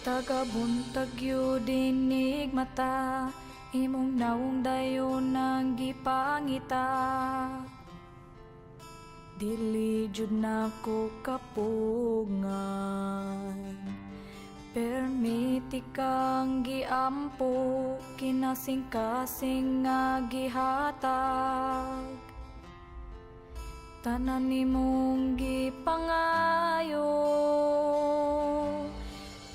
Tagabuntag yu dinig mata, imong naong dayon nang gipangita. Dili jud nako kapugngan, permiti kang giampo, kinasing-kasing nga gihatag. Tanan nimong gipangayo,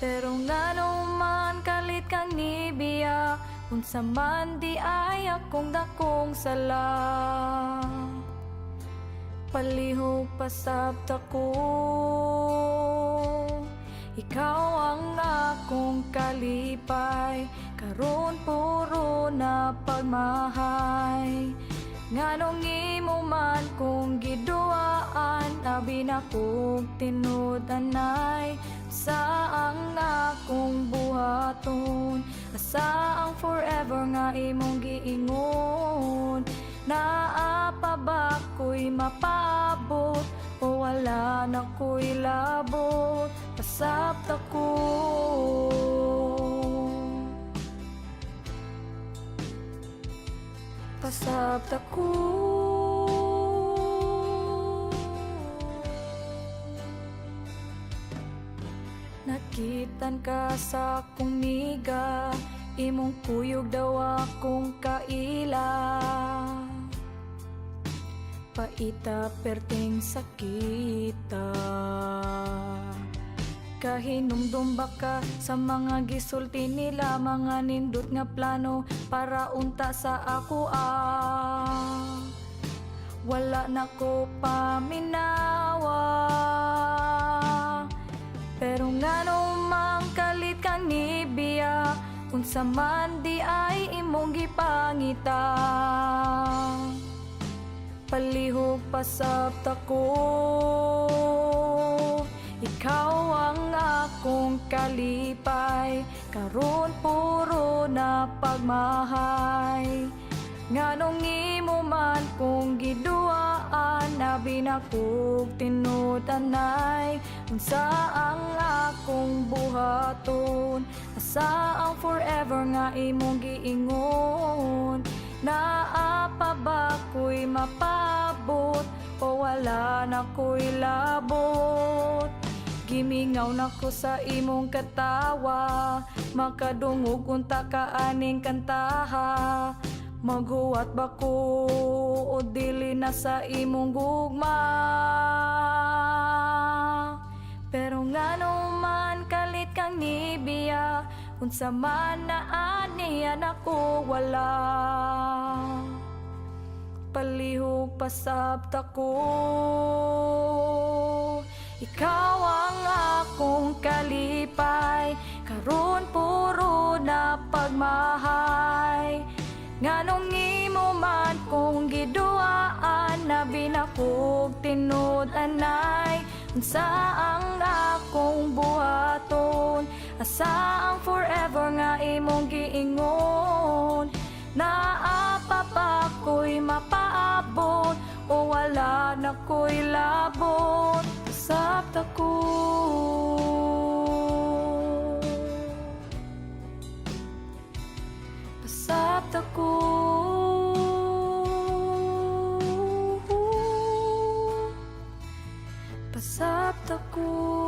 pero ngano man kalit kang nibiya, unsa man di ay akong dakong sala. Palihog pasabta ko, ikaw ang akong kalipay, karon puro na pagmahay. Nganong imo man kung giduaan, abi na kong tinud-anay. Sa ang akong buhaton, asa ang forever nga imong giingon. Naa ba ko'y mapaabot o wala na ko'y labot? Pasabta ko, pasabta ko. Nakitan ka sa akong niga, imong kuyog daw akong kaila. Paita perting sakita, kahinumdum baka sa mga gisulti nila, mga nindot nga plano para unta sa ako wala na ko paminawa. Pero ngano mang kalit kang nibiya, unsa man di ay imong gipangita. Palihog pasabta ko, ikaw ang akong kalipay, karon puro na pagmahay. Nganong imo man kung giduaan, abi na kog tinud-anay. Unsa ang akong buhaton, asa ang forever nga imong giingon. Naa pa ba ko'y mapaabot o wala na ko'y labot? Gimingaw na ko sa imong katawa, makadungog unta ka aning kantaha. Maghuwat ba ko o dili na sa imong gugma? Pero ngano man kalit kang nibiya, unsa man na aniyan ako wala. Palihog pasabta ko, ikaw ang akong kalipay, karon puro na pagmahay. Nganong imo man kung giduaan, abi na kog tinud-anay. Unsa ang akong buhaton, asa ang forever nga imong giingon. Naa pa ba ko'y mapaabot o wala na ko'y labot? Pasabta ko, pasabta ko, pasabta ko.